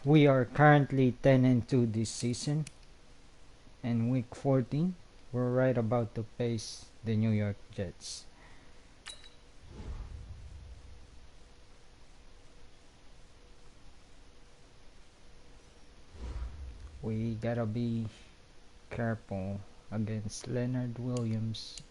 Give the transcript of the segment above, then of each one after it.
We are currently 10-2 this season, and week 14 we're right about to face the New York Jets. We gotta be careful against Leonard Williams.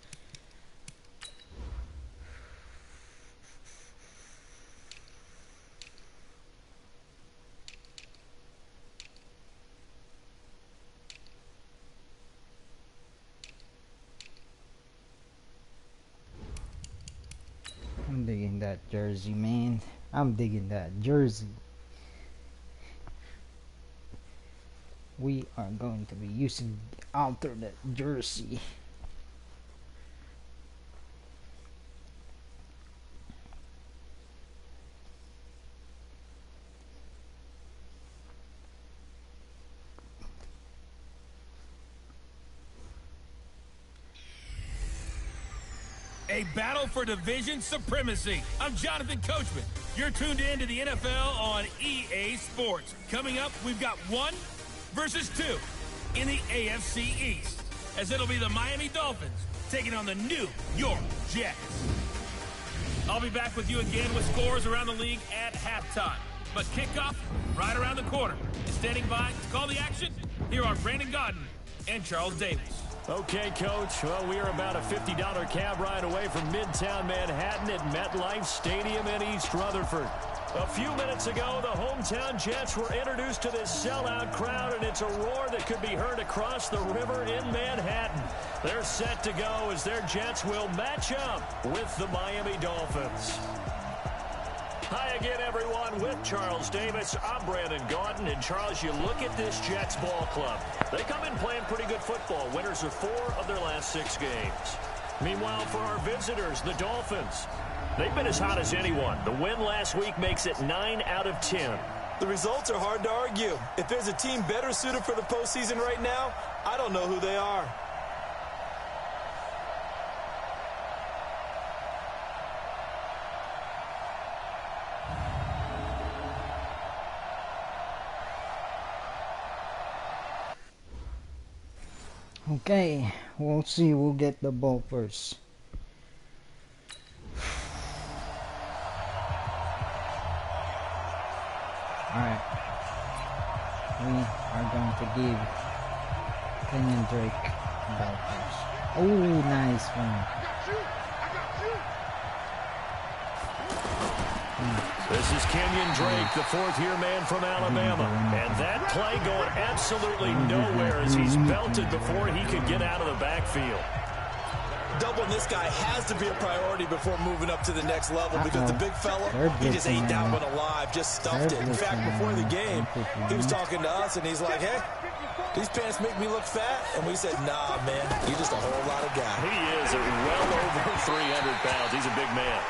I'm digging that jersey, man. I'm digging that jersey. We are going to be using the alternate jersey. A battle for division supremacy. I'm Jonathan Coachman. You're tuned in to the NFL on EA Sports. Coming up, we've got 1 versus 2 in the AFC East, as it'll be the Miami Dolphins taking on the New York Jets. I'll be back with you again with scores around the league at halftime. But kickoff right around the corner. And standing by to call the action, here are Brandon Gaudin and Charles Davis. Okay, Coach. Well, we are about a $50 cab ride away from Midtown Manhattan at MetLife Stadium in East Rutherford. A few minutes ago, the hometown Jets were introduced to this sellout crowd, and it's a roar that could be heard across the river in Manhattan. They're set to go as their Jets will match up with the Miami Dolphins. Hi again, everyone. With Charles Davis, I'm Brandon Gaudin. And, Charles, you look at this Jets ball club. They come in playing pretty good football. Winners of 4 of their last 6 games. Meanwhile, for our visitors, the Dolphins, they've been as hot as anyone. The win last week makes it 9 out of 10. The results are hard to argue. If there's a team better suited for the postseason right now, I don't know who they are. Okay, we'll see who'll get the ball first. Alright. We are going to give Kenyon Drake the ball first. Oh, nice one. This is Kenyon Drake, the 4th-year man from Alabama. And that play going absolutely nowhere as he's belted before he could get out of the backfield. Doubling this guy has to be a priority before moving up to the next level because the big fella, he just ate that one alive, just stuffed it. In fact, before the game, he was talking to us, and he's like, hey, these pants make me look fat. And we said, nah, man, you're just a whole lot of guy. He is well over 300 pounds. He's a big man.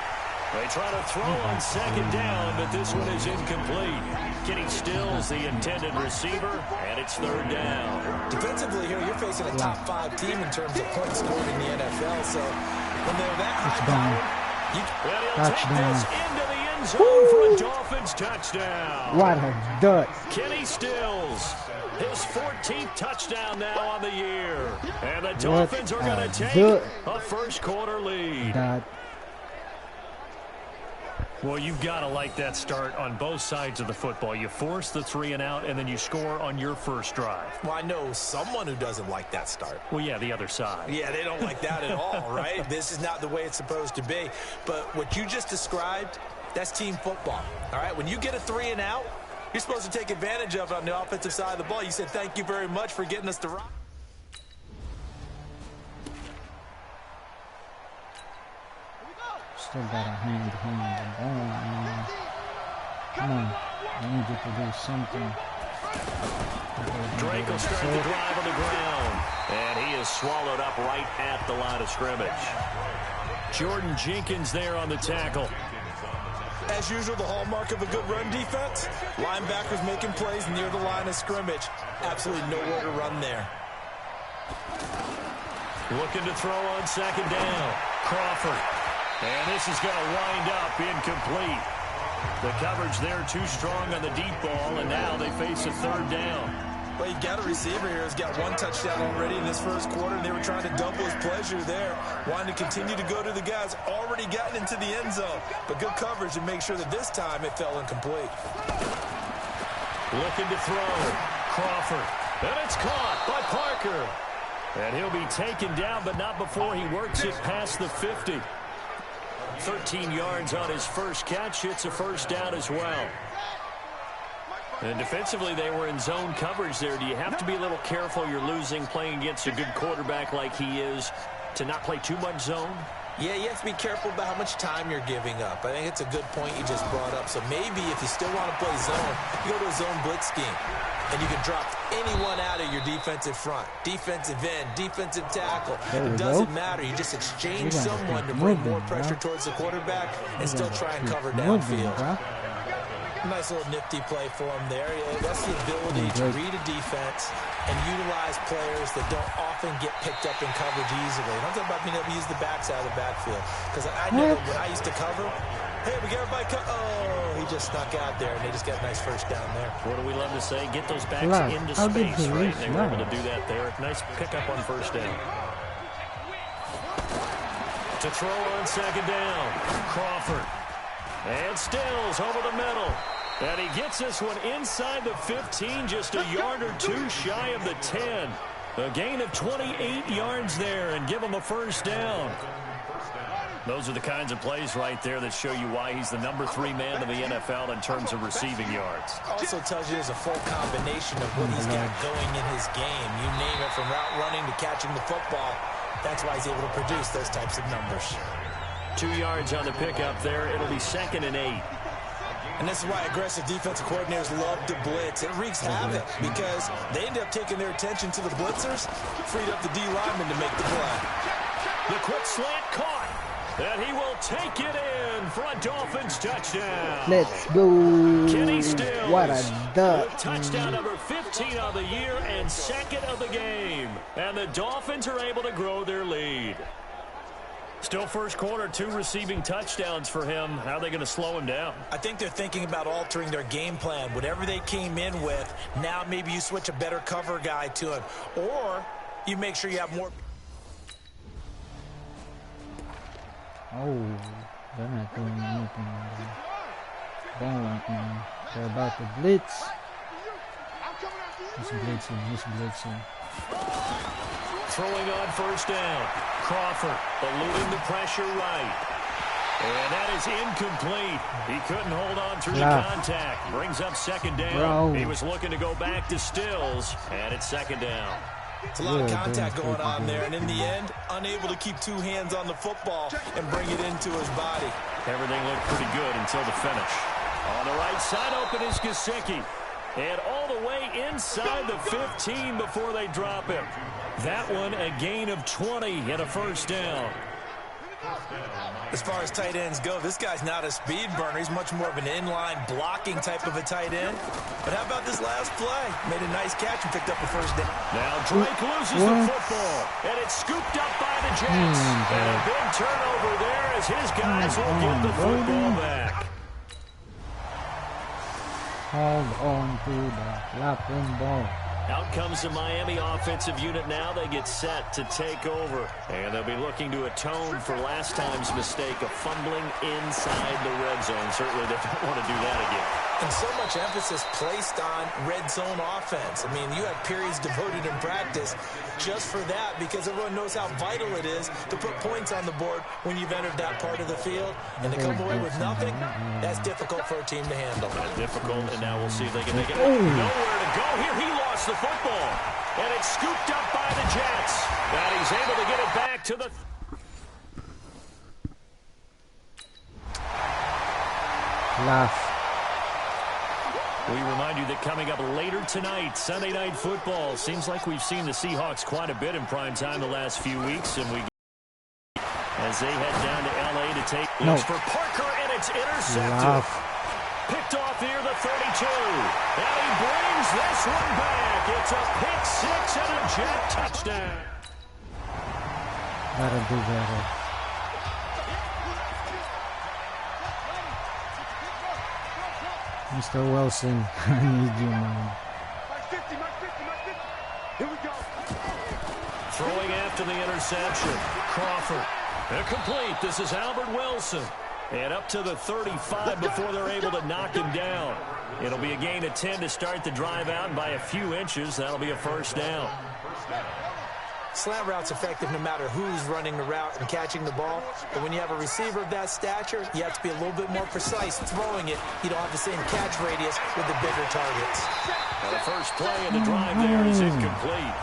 They try to throw on 2nd down, but this one is incomplete. Kenny Stills, the intended receiver, and it's 3rd down. Defensively here, you're facing a top 5 team in terms of points scored in the NFL. So when they're that high power, he'll take this into the end zone for a Dolphins touchdown. What a dud. Kenny Stills, his 14th touchdown now on the year. And the Dolphins are going to take a first-quarter lead. Well, you've got to like that start on both sides of the football. You force the 3-and-out, and then you score on your first drive. Well, I know someone who doesn't like that start. Well, yeah, the other side. Yeah, they don't like that at all, right? This is not the way it's supposed to be. But what you just described, that's team football, all right? When you get a 3-and-out, you're supposed to take advantage of it on the offensive side of the ball. You said, thank you very much for getting us the rock. Still got a hand on the ball, man. Come on, I need you to do something. Drake will start the drive on the ground, and he is swallowed up right at the line of scrimmage. Jordan Jenkins there on the tackle. As usual, the hallmark of a good run defense, linebackers making plays near the line of scrimmage. Absolutely nowhere to run there. Looking to throw on 2nd down. Crawford. And this is going to wind up incomplete. The coverage there too strong on the deep ball, and now they face a third down. Well, you've got a receiver here who's got 1 touchdown already in this first quarter, and they were trying to double his pleasure there, wanting to continue to go to the guys already gotten into the end zone. But good coverage to make sure that this time it fell incomplete. Looking to throw. Crawford. And it's caught by Parker. And he'll be taken down, but not before he works it past the 50. 13 yards on his first catch. It's a first down as well. And defensively, they were in zone coverage there. Do you have to be a little careful? You're losing, playing against a good quarterback like he is, to not play too much zone? Yeah, you have to be careful about how much time you're giving up. I think it's a good point you just brought up. So maybe if you still want to play zone, you go to a zone blitz scheme. And you can drop anyone out of your defensive front. Defensive end, defensive tackle. It doesn't matter. You just exchange someone to bring more pressure towards the quarterback and still try and cover downfield. Nice little nifty play for him there. Yeah, that's the ability to read a defense and utilize players that don't often get picked up in coverage easily. And I'm talking about being able to use the backside of the backfield. Because I know when I used to cover, hey, we got everybody he just snuck out there, and they just got a nice first down there. What do we love to say? Get those backs into space, right? They were able to do that there. Nice pickup on first down. To throw on second down, Crawford. And Stills over the middle. And he gets this one inside the 15, just a yard or two shy of the 10. A gain of 28 yards there and give him a first down. Those are the kinds of plays right there that show you why he's the number 3 man in the NFL in terms of receiving yards. Also tells you there's a full combination of what he's got going in his game. You name it, from route running to catching the football. That's why he's able to produce those types of numbers. 2 yards on the pickup there. It'll be 2nd and 8. And this is why aggressive defensive coordinators love to blitz. It wreaks havoc because they end up taking their attention to the blitzers, freed up the D lineman to make the play. The quick slant caught. And he will take it in for a Dolphins touchdown. Let's go. Kenny Stills. What a duck. Touchdown number 15 of the year and 2nd of the game. And the Dolphins are able to grow their lead. Still first quarter, 2 receiving touchdowns for him. How are they going to slow him down? I think they're thinking about altering their game plan. Whatever they came in with, now maybe you switch a better cover guy to him. Or you make sure you have more. Oh, they're not doing anything. They're about to blitz. He's blitzing. Throwing on first down. Crawford eluding the pressure right. And that is incomplete. He couldn't hold on through the contact. Brings up 2nd down. He was looking to go back to Stills. And it's 2nd down. It's a lot of contact going on there. And in the end, unable to keep 2 hands on the football and bring it into his body. Everything looked pretty good until the finish. On the right side, open is Gesicki. And all the way inside the 15 before they drop him. That one, a gain of 20 and a first down. As far as tight ends go, this guy's not a speed burner. He's much more of an inline blocking type of a tight end. But how about this last play? Made a nice catch and picked up a first down. Now Drake loses the football, and it's scooped up by the Jets. And a big turnover there as his guys will get the football back. Hold on to the flapping ball. Out comes the Miami offensive unit now. They get set to take over. And they'll be looking to atone for last time's mistake of fumbling inside the red zone. Certainly they don't want to do that again. And so much emphasis placed on red zone offense. I mean, you have periods devoted in practice just for that because everyone knows how vital it is to put points on the board when you've entered that part of the field. And to come away with nothing, that's difficult for a team to handle. Difficult, and now we'll see if they can make it. Nowhere to go here. He lost the football. And it's scooped up by the Jets. And he's able to get it back to the... We remind you that coming up later tonight, Sunday Night Football. Seems like we've seen the Seahawks quite a bit in prime time the last few weeks. And as they head down to L.A. to take looks for Parker, and it's intercepted. Picked off near the 32. And he brings this one back. It's a pick 6 and a Jet touchdown. That'll do better. 2 Mr. Wilson, I need you, man. Here we go. Throwing after the interception. Crawford. Incomplete. This is Albert Wilson. And up to the 35 before they're able to knock him down. It'll be a gain of 10 to start the drive out, and by a few inches, that'll be a first down. Slant route's effective no matter who's running the route and catching the ball. But when you have a receiver of that stature, you have to be a little bit more precise throwing it. You don't have the same catch radius with the bigger targets. Now the first play of the drive there is incomplete.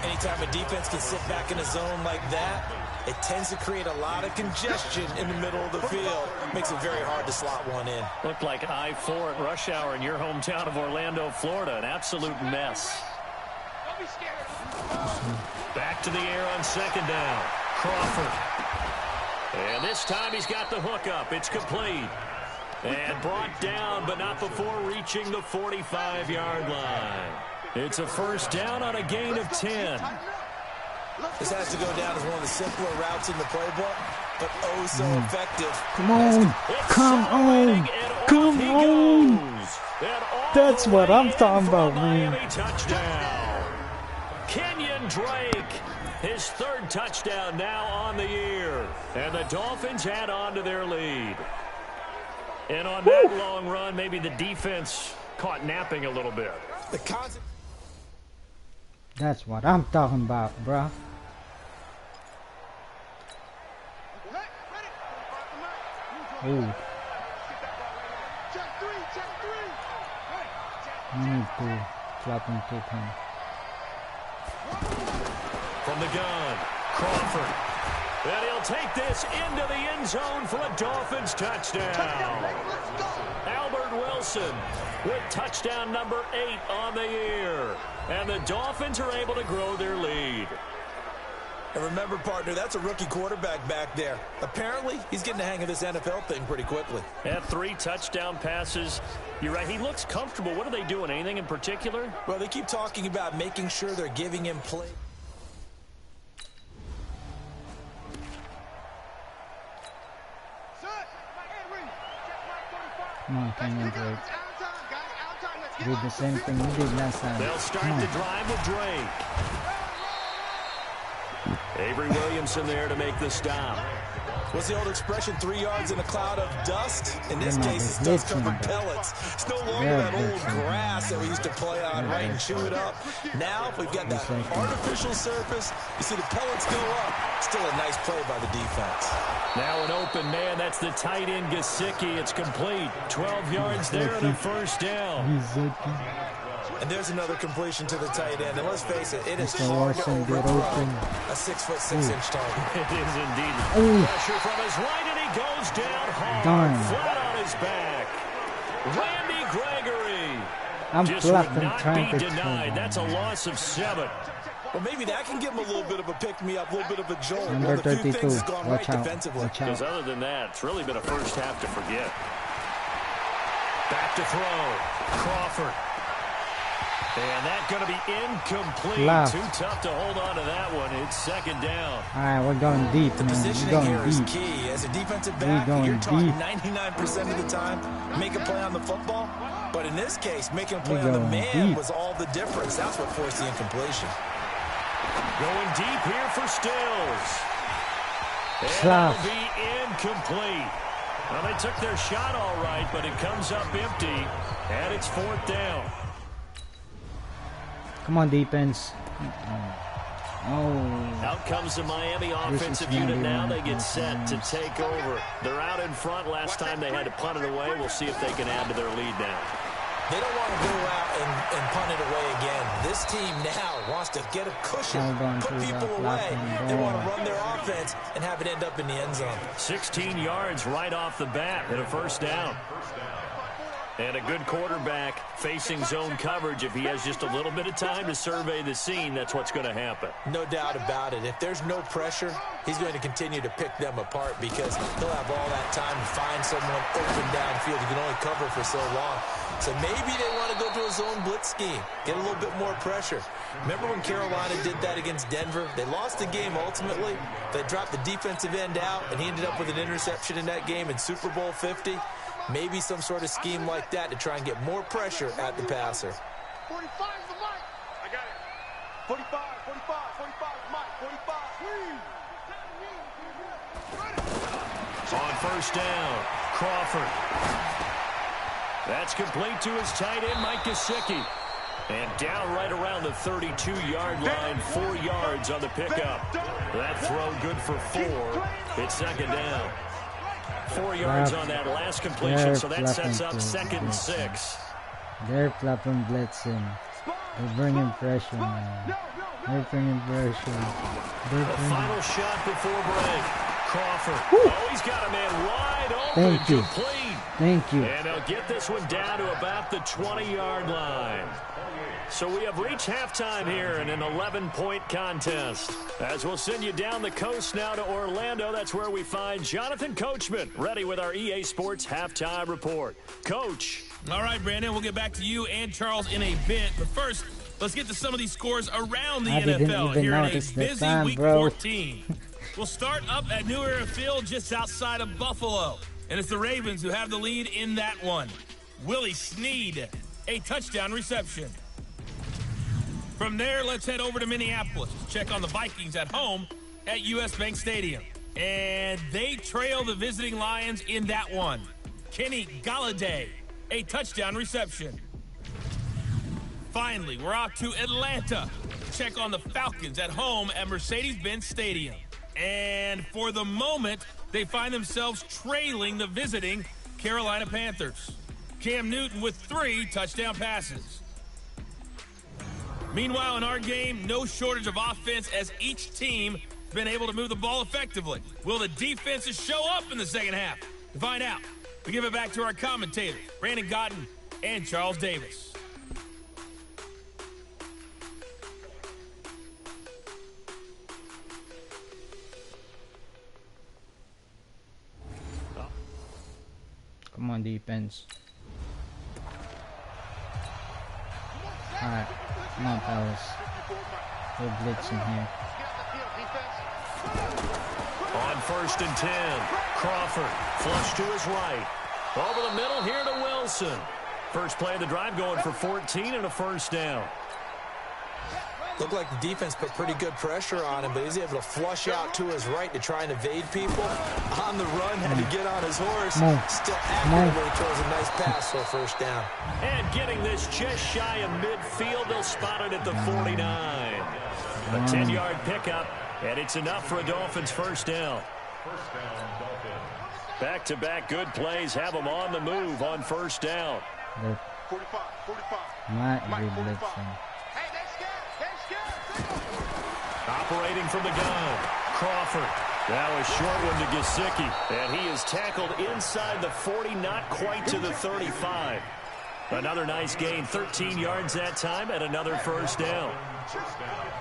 Anytime a defense can sit back in a zone like that, it tends to create a lot of congestion in the middle of the field. Makes it very hard to slot one in. Looked like I-4 at rush hour in your hometown of Orlando, Florida. An absolute mess. Don't be scared. Back to the air on second down. Crawford. And this time he's got the hook up. It's complete. And brought down, but not before reaching the 45-yard line. It's a first down on a gain of 10. This has to go down as one of the simpler routes in the playbook, but oh so effective. Come on. Come on. Come on. That's what I'm talking about, man. Touchdown. Kenyon Drake, his third touchdown now on the year. And the Dolphins add on to their lead. And on that long run, maybe the defense caught napping a little bit. That's what I'm talking about, bruh. Ooh. You need to flop and kick him. From the gun, Crawford. And he'll take this into the end zone for a Dolphins touchdown. Albert Wilson with touchdown number 8 on the year. And the Dolphins are able to grow their lead. And remember, partner, that's a rookie quarterback back there. Apparently, he's getting the hang of this NFL thing pretty quickly. Had 3 touchdown passes. You're right, he looks comfortable. What are they doing? Anything in particular? Well, they keep talking about making sure they're giving him play. Come on, Kenyon Drake. Do the same thing you did last time. They'll start the drive with Drake. Avery Williamson there to make the stop. What's the old expression, 3 yards in a cloud of dust? In this case, it's dust-covered pellets. It's no longer that old grass that we used to play on, right, and chew it up. Now, we've got that artificial surface. You see the pellets go up. Still a nice play by the defense. Now an open man. That's the tight end, Gesicki. It's complete. 12 yards there and a first down. And there's another completion to the tight end. And let's face it, it is hard to overthrow a 6'6" target. It is indeed. Pressure from his right, and he goes down hard, flat on his back. Randy Gregory. I'm just would not be denied. That's a loss of 7. Well, maybe that can give him a little bit of a pick-me-up, a little bit of a jolt. Number 32. Things have gone right defensively. Because other than that, it's really been a first half to forget. Back to throw. Crawford. And that's going to be incomplete. Too tough to hold on to that one. It's second down. All right, we're going deep, the man. Positioning here is key. As a defensive back, you're talking 99% of the time, make a play on the football. But in this case, making a play on the man was all the difference. That's what forced the incompletion. Going deep here for Stills. And that'll be incomplete. Well, they took their shot all right, but it comes up empty. And it's 4th down. Come on, defense. Out comes the Miami offensive unit now. They get set to take over. They're out in front. Last time they had to punt it away. We'll see if they can add to their lead now. They don't want to go out and punt it away again. This team now wants to get a cushion, put people away. They want to run their offense and have it end up in the end zone. 16 yards right off the bat and a first down. And a good quarterback facing zone coverage. If he has just a little bit of time to survey the scene, that's what's going to happen. No doubt about it. If there's no pressure, he's going to continue to pick them apart because he'll have all that time to find someone open downfield. He can only cover for so long. So maybe they want to go to a zone blitz scheme, get a little bit more pressure. Remember when Carolina did that against Denver? They lost the game ultimately. They dropped the defensive end out, and he ended up with an interception in that game in Super Bowl 50. Maybe some sort of scheme like that to try and get more pressure at the passer. 45 is the mic. I got it. 45, 45, 45 is mic. 45. On first down, Crawford. That's complete to his tight end, Mike Gesicki. And down right around the 32-yard line, 4 yards on the pickup. That throw good for 4. It's second down. 4 yards on that last completion, so that sets up 2nd and 6. They're flapping blitzing. They're bringing pressure, man. They're bringing pressure. The final shot before break. Crawford. Oh, he's got a man wide open. Thank you. Complete. Thank you. And they'll get this one down to about the 20-yard line. So we have reached halftime here in an 11-point contest. As we'll send you down the coast now to Orlando, that's where we find Jonathan Coachman, ready with our EA Sports halftime report. Coach. All right, Brandon, we'll get back to you and Charles in a bit. But first, let's get to some of these scores around the NFL here in a busy Week 14. We'll start up at New Era Field just outside of Buffalo. And it's the Ravens who have the lead in that one. Willie Snead, a touchdown reception. From there, let's head over to Minneapolis to check on the Vikings at home at US Bank Stadium. And they trail the visiting Lions in that one. Kenny Galladay, a touchdown reception. Finally, we're off to Atlanta to check on the Falcons at home at Mercedes-Benz Stadium. And for the moment, they find themselves trailing the visiting Carolina Panthers. Cam Newton with 3 touchdown passes. Meanwhile, in our game, no shortage of offense as each team has been able to move the ball effectively. Will the defenses show up in the second half? To find out, we give it back to our commentators, Brandon Gotten and Charles Davis. Come on, defense. Alright, come on, fellas. We're blitzing here. On 1st and 10, Crawford flush to his right. Over the middle here to Wilson. First play of the drive going for 14 and a first down. Looked like the defense put pretty good pressure on him, but he's able to flush out to his right to try and evade people. On the run, had to get on his horse. Still accurately throws a nice pass for a first down. And getting this just shy of midfield, they'll spot it at the 49. A 10-yard pickup, and it's enough for a Dolphins first down. Back-to-back good plays have them on the move on first down. 45, 45. Might be blitzing. Operating from the gun, Crawford. Now a short one to Gesicki, and he is tackled inside the 40, not quite to the 35. Another nice gain, 13 yards that time, and another first down.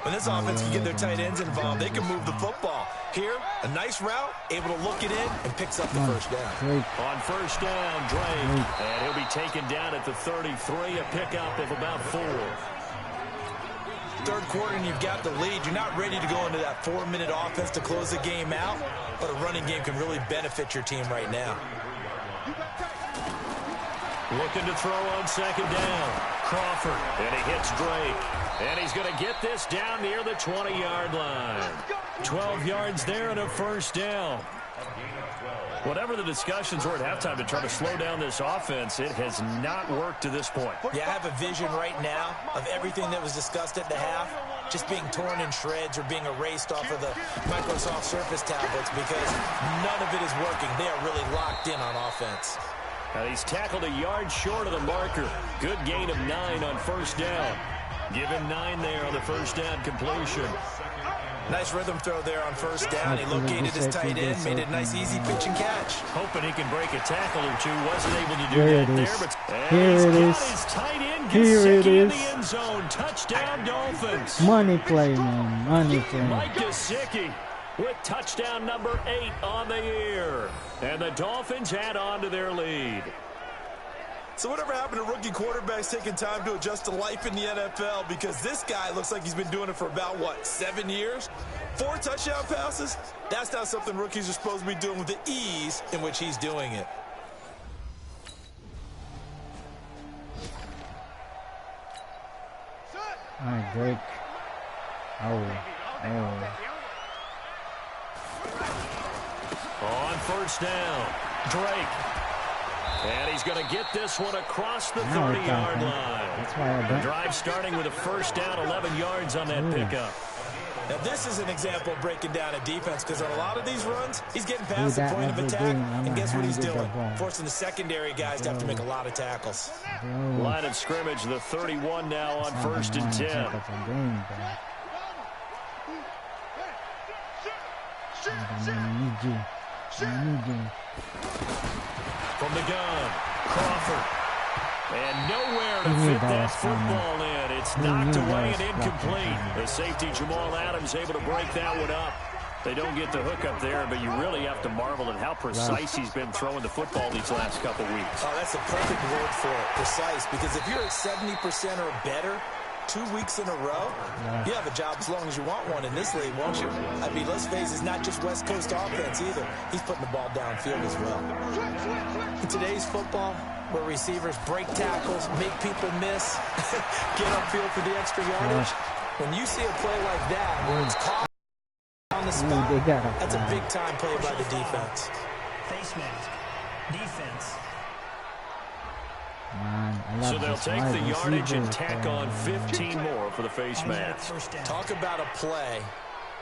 When this offense can get their tight ends involved, they can move the football. Here, a nice route, able to look it in, and picks up the first down. On first down, Drake, and he'll be taken down at the 33, a pickup of about 4. Third quarter and you've got the lead. You're not ready to go into that 4-minute offense to close the game out, but a running game can really benefit your team right now. Looking to throw on second down. Crawford, and he hits Drake. And he's going to get this down near the 20-yard line. 12 yards there and a first down. Whatever the discussions were at halftime to try to slow down this offense, it has not worked to this point. Yeah, I have a vision right now of everything that was discussed at the half just being torn in shreds or being erased off of the Microsoft Surface tablets because none of it is working. They are really locked in on offense. Now he's tackled a yard short of the marker. Good gain of 9 on first down. Give him 9 there on the first down completion. Nice rhythm throw there on first down. He located his tight end, made it a nice, easy pitch and catch. Hoping he can break a tackle or two. Wasn't able to do that there. But Here it is. His tight end, Here it in is. the end zone. Touchdown, Dolphins. Money play, man. Money play. Mike Gesicki with touchdown number 8 on the year. And the Dolphins add on to their lead. So whatever happened to rookie quarterbacks taking time to adjust to life in the NFL? Because this guy looks like he's been doing it for about, 7 years? 4 touchdown passes? That's not something rookies are supposed to be doing with the ease in which he's doing it. Alright, Drake. Oh. On first down, Drake. And he's going to get this one across the 30-yard line. The drive starting with a first down, 11 yards on that pickup. Now, this is an example of breaking down a defense, because on a lot of these runs, he's getting past the point of attack, and guess what he's doing? Forcing the secondary guys to have to make a lot of tackles. Line of scrimmage, the 31 now on first and 10. From the gun, Crawford. And nowhere to fit that football in. It's knocked away and incomplete. The safety, Jamal Adams, able to break that one up. They don't get the hook up there, but you really have to marvel at how precise he's been throwing the football these last couple weeks. Oh, that's the perfect word for it, precise. Because if you're at 70% or better 2 weeks in a row, you have a job as long as you want one in this league, won't you? I mean, let's face it, it's not just West Coast offense either. He's putting the ball downfield as well. In today's football, where receivers break tackles, make people miss, get upfield for the extra yardage, when you see a play like that where it's caught on the spot, that's a big-time play by the defense. Face mask. Defense. So they'll take the yardage and tack on 15 more for the face mask. Talk about a play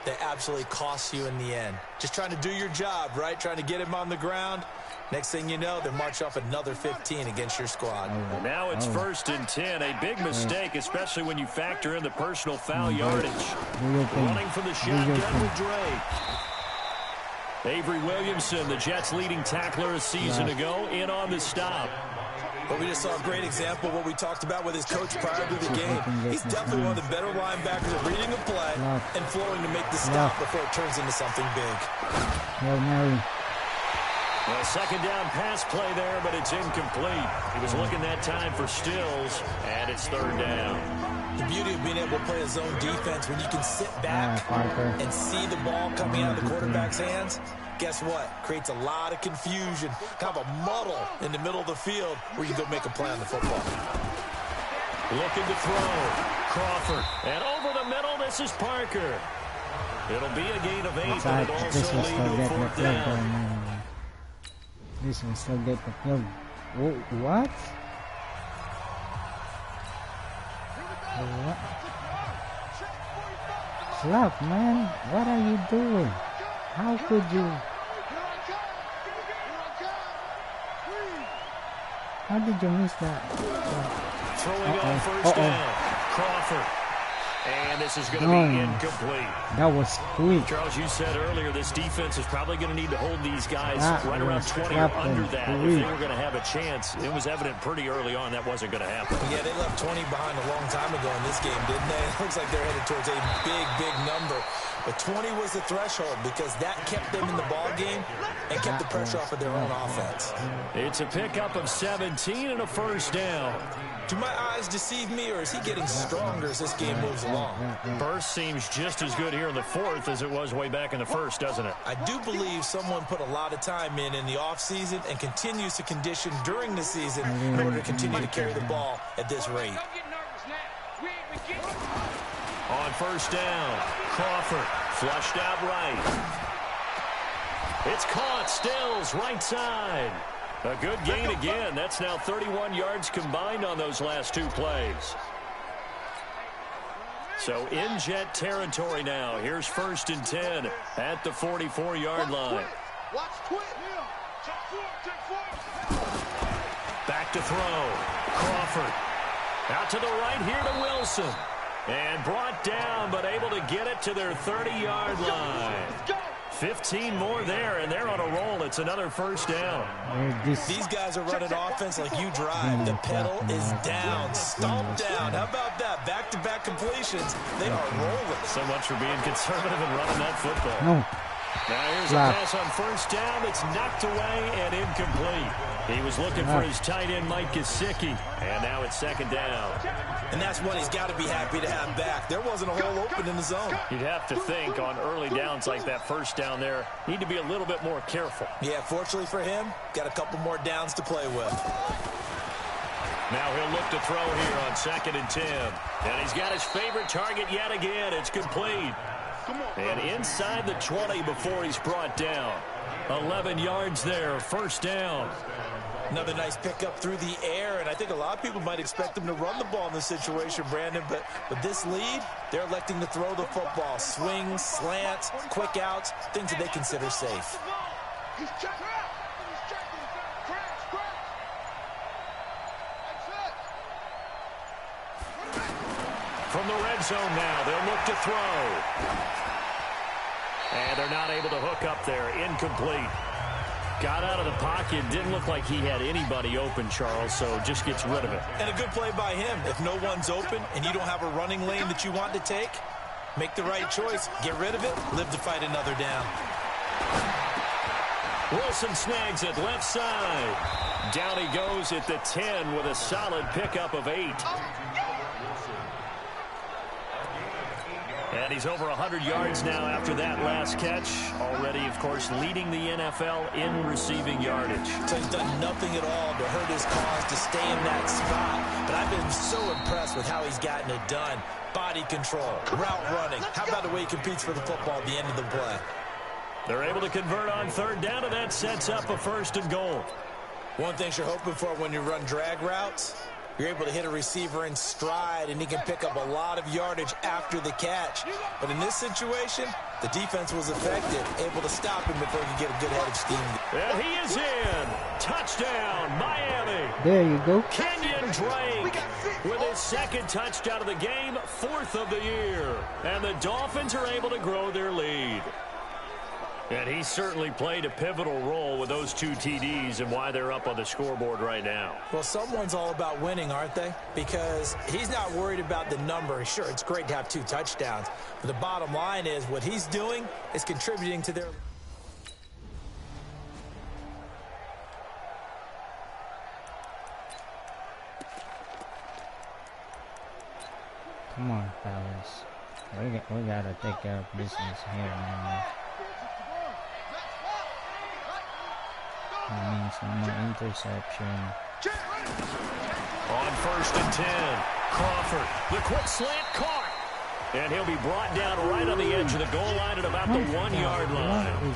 that absolutely costs you in the end. Just trying to do your job, right? Trying to get him on the ground. Next thing you know, they march off another 15 against your squad. Now it's first and 10. A big mistake, especially when you factor in the personal foul yardage. Running from the shotgun with Drake. Avery Williamson, the Jets' leading tackler a season ago, in on the stop. But we just saw a great example of what we talked about with his coach prior to the game. He's definitely one of the better linebackers at reading a play and flowing to make the stop before it turns into something big. Well, second down pass play there, but it's incomplete. He was looking that time for Stills, and it's third down. The beauty of being able to play a zone defense when you can sit back and see the ball coming out of the quarterback's hands, guess what? Creates a lot of confusion, kind of a muddle in the middle of the field where you can go make a play on the football. Looking to throw. Crawford. And over the middle, this is Parker. It'll be a gain of 8, but it also lead to a fourth down. This will still get the field. What? Slap, man. What are you doing? How could you? How did you miss that? Throwing on first down. Crawford. And this is going to be incomplete. That was quick. Charles, you said earlier this defense is probably going to need to hold these guys right around 20 or under that if they were going to have a chance. It was evident pretty early on that wasn't going to happen. Yeah, they left 20 behind a long time ago in this game, didn't they? It looks like they're headed towards a big, big number. But 20 was the threshold because that kept them in the ball game and kept the pressure off of their own offense. It's a pickup of 17 and a first down. Do my eyes deceive me, or is he getting stronger as this game moves along? Burst seems just as good here in the fourth as it was way back in the first, doesn't it? I do believe someone put a lot of time in the offseason and continues to condition during the season in order to continue to carry the ball at this rate. On first down, Crawford flushed out right. It's caught, Stills, right side. A good gain again. That's now 31 yards combined on those last two plays. So in Jet territory now. Here's first and 10 at the 44-yard line. Back to throw. Crawford. Out to the right here to Wilson. And brought down, but able to get it to their 30-yard line. 15 more there, and they're on a roll. It's another first down. These guys are running offense like you drive. The pedal is down, stomped down. How about that? Back-to-back completions. They are rolling. So much for being conservative and running that football. No. Now here's a pass on first down. It's knocked away and incomplete. He was looking for his tight end, Mike Gesicki, and now it's second down. And that's one he's got to be happy to have back. There wasn't a hole open in the zone. You'd have to think on early downs like that first down there, need to be a little bit more careful. Yeah, fortunately for him, got a couple more downs to play with. Now he'll look to throw here on 2nd and 10. And he's got his favorite target yet again. It's complete. And inside the 20 before he's brought down. 11 yards there, first down. Another nice pickup through the air, and I think a lot of people might expect them to run the ball in this situation, Brandon, but with this lead, they're electing to throw the football. Swings, slants, quick outs, things that they consider safe. He's checking out. He's checking. Crash. From the red zone now, they'll look to throw. And they're not able to hook up there. Incomplete. Got out of the pocket. Didn't look like he had anybody open, Charles, so just gets rid of it. And a good play by him. If no one's open and you don't have a running lane that you want to take, make the right choice. Get rid of it. Live to fight another down. Wilson snags it left side. Down he goes at the 10 with a solid pickup of 8. And he's over 100 yards now after that last catch. Already, of course, leading the NFL in receiving yardage. So he's done nothing at all to hurt his cause to stay in that spot. But I've been so impressed with how he's gotten it done. Body control, route running. How about the way he competes for the football at the end of the play? They're able to convert on 3rd down, and that sets up a 1st and goal. One thing you're hoping for when you run drag routes, you're able to hit a receiver in stride, and he can pick up a lot of yardage after the catch. But in this situation, the defense was effective, able to stop him before he could get a good head of steam. And he is in. Touchdown, Miami. There you go. Kenyon Drake with his 2nd touchdown of the game, 4th of the year. And the Dolphins are able to grow their lead. And he certainly played a pivotal role with those 2 TDs and why they're up on the scoreboard right now. Well, someone's all about winning, aren't they? Because he's not worried about the number. Sure, it's great to have 2 touchdowns. But the bottom line is what he's doing is contributing to their... Come on, fellas. We gotta take care of business here, man. That means no more interception. On 1st and 10, Crawford, the quick slant caught. And he'll be brought down right on the edge of the goal line at about the 1-yard line.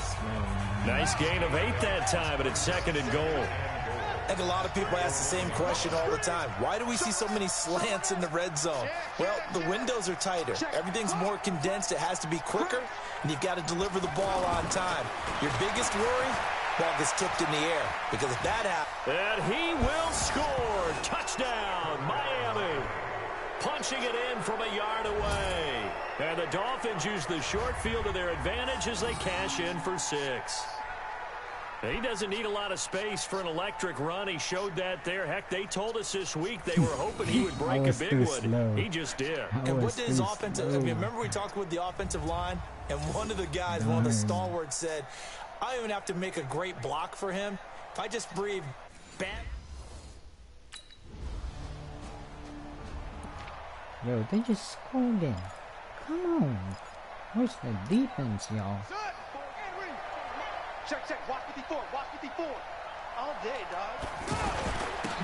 Nice gain of 8 that time, but it's 2nd and goal. I think a lot of people ask the same question all the time. Why do we see so many slants in the red zone? Well, the windows are tighter. Everything's more condensed. It has to be quicker, and you've got to deliver the ball on time. Your biggest worry? Ball gets tipped in the air, because if that happens... And he will score. Touchdown, Miami. Punching it in from a yard away. And the Dolphins use the short field to their advantage as they cash in for 6. He doesn't need a lot of space for an electric run. He showed that there. Heck, they told us this week they were hoping he would break a big one. He just did. And what did his offensive... remember we talked with the offensive line, and one of the guys, one of the stalwarts said... I don't even have to make a great block for him. If I just breathe bad. Yo, they just scored again. Come on. Where's the defense, y'all? Check. Watch 54. Watch 54. All day, dog.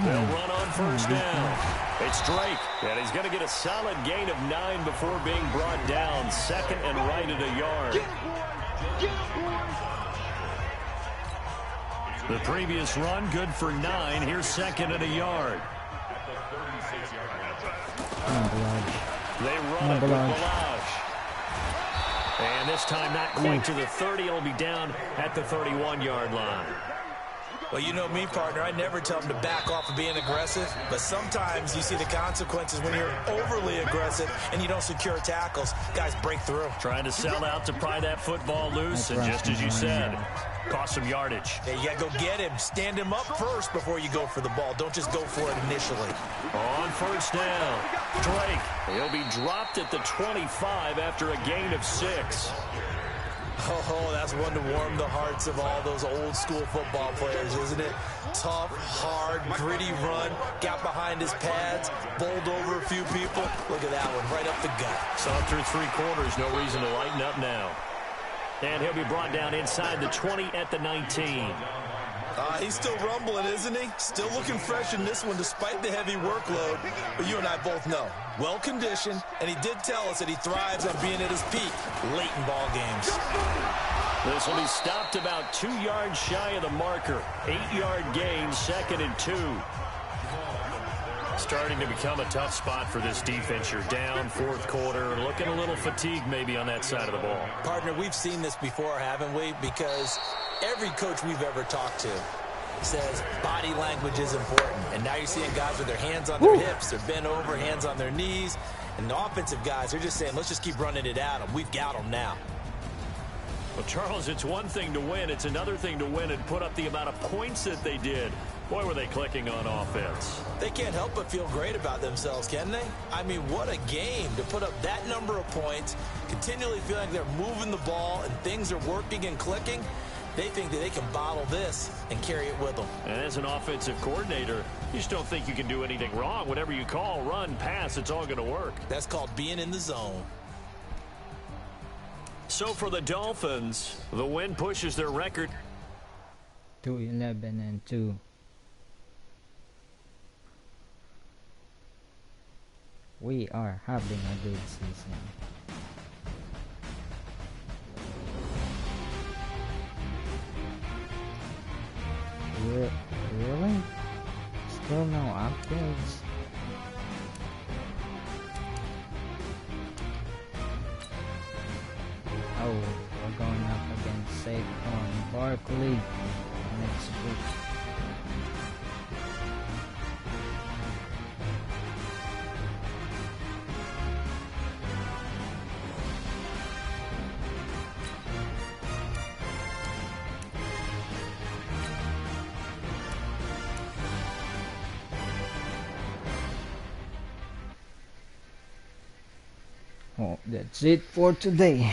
They'll run on 1st down. It's Drake, and he's going to get a solid gain of 9 before being brought down. 2nd and right at a yard. Get him, boys. The previous run, good for 9. Here's 2nd and a yard. They run it with Balaj. And this time not quite to the 30. It'll be down at the 31-yard line. Well, you know me, partner. I never tell them to back off of being aggressive, but sometimes you see the consequences when you're overly aggressive and you don't secure tackles. Guys break through. Trying to sell out to pry that football loose, and just as you said, cost some yardage. Yeah, you got to go get him. Stand him up first before you go for the ball. Don't just go for it initially. On 1st down, Drake. He'll be dropped at the 25 after a gain of 6. Oh, that's one to warm the hearts of all those old-school football players, isn't it? Tough, hard, gritty run, got behind his pads, bowled over a few people. Look at that one, right up the gut. Saw through 3 quarters, no reason to lighten up now. And he'll be brought down inside the 20 at the 19. He's still rumbling, isn't he? Still looking fresh in this one despite the heavy workload. But you and I both know, well-conditioned, and he did tell us that he thrives on being at his peak late in ball games. This will be stopped about 2 yards shy of the marker. 8-yard gain, 2nd and 2. Starting to become a tough spot for this defense. You're down 4th quarter, looking a little fatigued maybe on that side of the ball. Partner, we've seen this before, haven't we? Because every coach we've ever talked to says body language is important. And now you're seeing guys with their hands on their hips, they're bent over, hands on their knees. And the offensive guys, they're just saying, let's just keep running it at them. We've got them now. Well, Charles, it's one thing to win. It's another thing to win and put up the amount of points that they did. Boy, were they clicking on offense. They can't help but feel great about themselves, can they? I mean, what a game to put up that number of points, continually feeling like they're moving the ball and things are working and clicking. They think that they can bottle this and carry it with them. And as an offensive coordinator, you just don't think you can do anything wrong. Whatever you call, run, pass, it's all going to work. That's called being in the zone. So for the Dolphins, the win pushes their record to 11-2. We are having a good season. Really? Still no upgrades? Oh, we're going up against Saquon Barkley next week. Oh, that's it for today.